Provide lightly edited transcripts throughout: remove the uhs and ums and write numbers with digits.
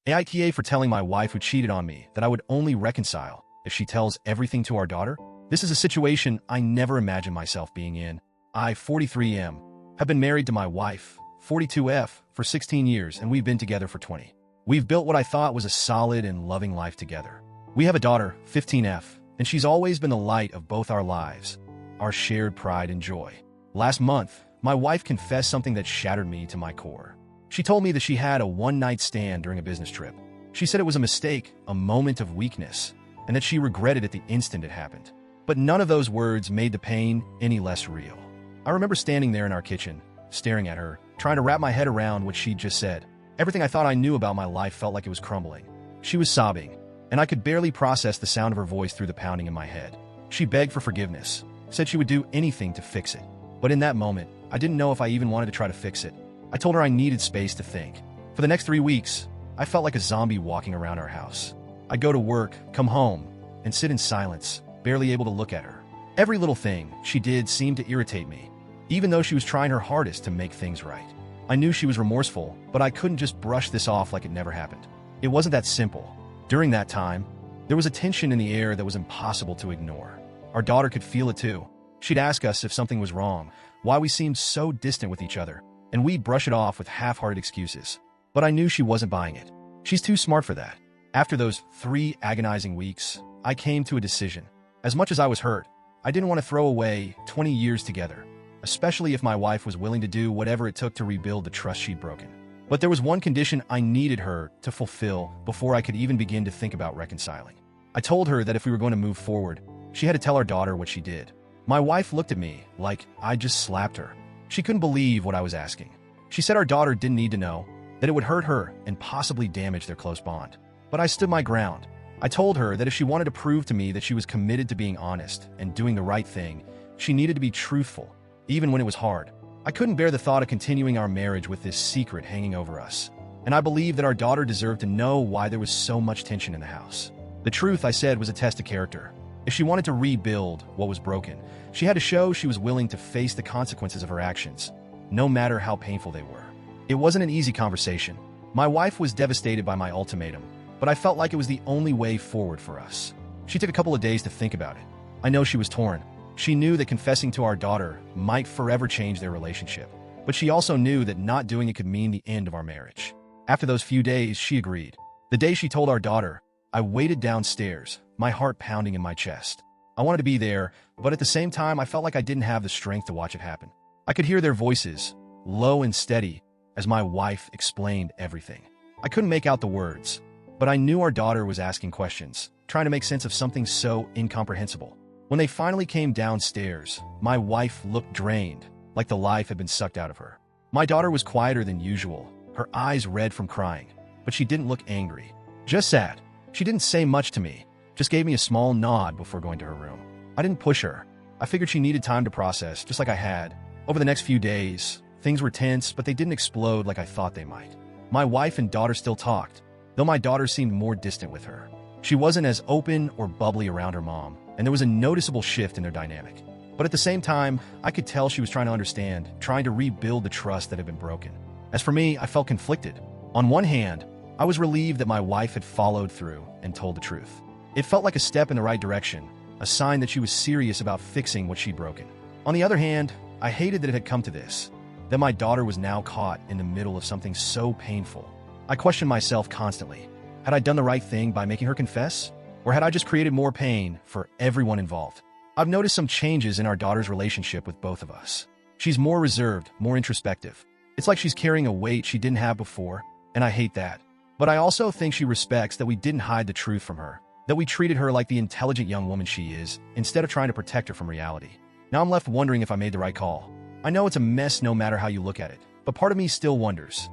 AITA for telling my wife who cheated on me that I would only reconcile if she tells everything to our daughter? This is a situation I never imagined myself being in. I, 43M, have been married to my wife, 42F, for 16 years, and we've been together for 20. We've built what I thought was a solid and loving life together. We have a daughter, 15F, and she's always been the light of both our lives, our shared pride and joy. Last month, my wife confessed something that shattered me to my core. She told me that she had a one-night stand during a business trip. She said it was a mistake, a moment of weakness, and that she regretted it the instant it happened. But none of those words made the pain any less real. I remember standing there in our kitchen, staring at her, trying to wrap my head around what she'd just said. Everything I thought I knew about my life felt like it was crumbling. She was sobbing, and I could barely process the sound of her voice through the pounding in my head. She begged for forgiveness, said she would do anything to fix it. But in that moment, I didn't know if I even wanted to try to fix it. I told her I needed space to think. For the next 3 weeks, I felt like a zombie walking around our house. I'd go to work, come home, and sit in silence, barely able to look at her. Every little thing she did seemed to irritate me, even though she was trying her hardest to make things right. I knew she was remorseful, but I couldn't just brush this off like it never happened. It wasn't that simple. During that time, there was a tension in the air that was impossible to ignore. Our daughter could feel it too. She'd ask us if something was wrong, why we seemed so distant with each other, and we'd brush it off with half-hearted excuses. But I knew she wasn't buying it. She's too smart for that. After those 3 agonizing weeks, I came to a decision. As much as I was hurt, I didn't want to throw away 20 years together, especially if my wife was willing to do whatever it took to rebuild the trust she'd broken. But there was one condition I needed her to fulfill before I could even begin to think about reconciling. I told her that if we were going to move forward, she had to tell our daughter what she did. My wife looked at me like I just slapped her. She couldn't believe what I was asking. She said our daughter didn't need to know, that it would hurt her and possibly damage their close bond. But I stood my ground. I told her that if she wanted to prove to me that she was committed to being honest and doing the right thing, she needed to be truthful, even when it was hard. I couldn't bear the thought of continuing our marriage with this secret hanging over us. And I believed that our daughter deserved to know why there was so much tension in the house. The truth, I said, was a test of character. If she wanted to rebuild what was broken, she had to show she was willing to face the consequences of her actions, no matter how painful they were. It wasn't an easy conversation. My wife was devastated by my ultimatum, but I felt like it was the only way forward for us. She took a couple of days to think about it. I know she was torn. She knew that confessing to our daughter might forever change their relationship, but she also knew that not doing it could mean the end of our marriage. After those few days, she agreed. The day she told our daughter, I waited downstairs, my heart pounding in my chest. I wanted to be there, but at the same time, I felt like I didn't have the strength to watch it happen. I could hear their voices, low and steady, as my wife explained everything. I couldn't make out the words, but I knew our daughter was asking questions, trying to make sense of something so incomprehensible. When they finally came downstairs, my wife looked drained, like the life had been sucked out of her. My daughter was quieter than usual, her eyes red from crying, but she didn't look angry, just sad. She didn't say much to me, just gave me a small nod before going to her room. I didn't push her. I figured she needed time to process, just like I had. Over the next few days, things were tense, but they didn't explode like I thought they might. My wife and daughter still talked, though my daughter seemed more distant with her. She wasn't as open or bubbly around her mom, and there was a noticeable shift in their dynamic. But at the same time, I could tell she was trying to understand, trying to rebuild the trust that had been broken. As for me, I felt conflicted. On one hand, I was relieved that my wife had followed through and told the truth. It felt like a step in the right direction, a sign that she was serious about fixing what she'd broken. On the other hand, I hated that it had come to this, that my daughter was now caught in the middle of something so painful. I questioned myself constantly. Had I done the right thing by making her confess? Or had I just created more pain for everyone involved? I've noticed some changes in our daughter's relationship with both of us. She's more reserved, more introspective. It's like she's carrying a weight she didn't have before, and I hate that. But I also think she respects that we didn't hide the truth from her, that we treated her like the intelligent young woman she is, instead of trying to protect her from reality. Now I'm left wondering if I made the right call. I know it's a mess no matter how you look at it, but part of me still wonders.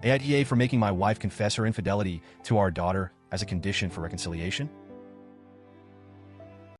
AITA for making my wife confess her infidelity to our daughter as a condition for reconciliation?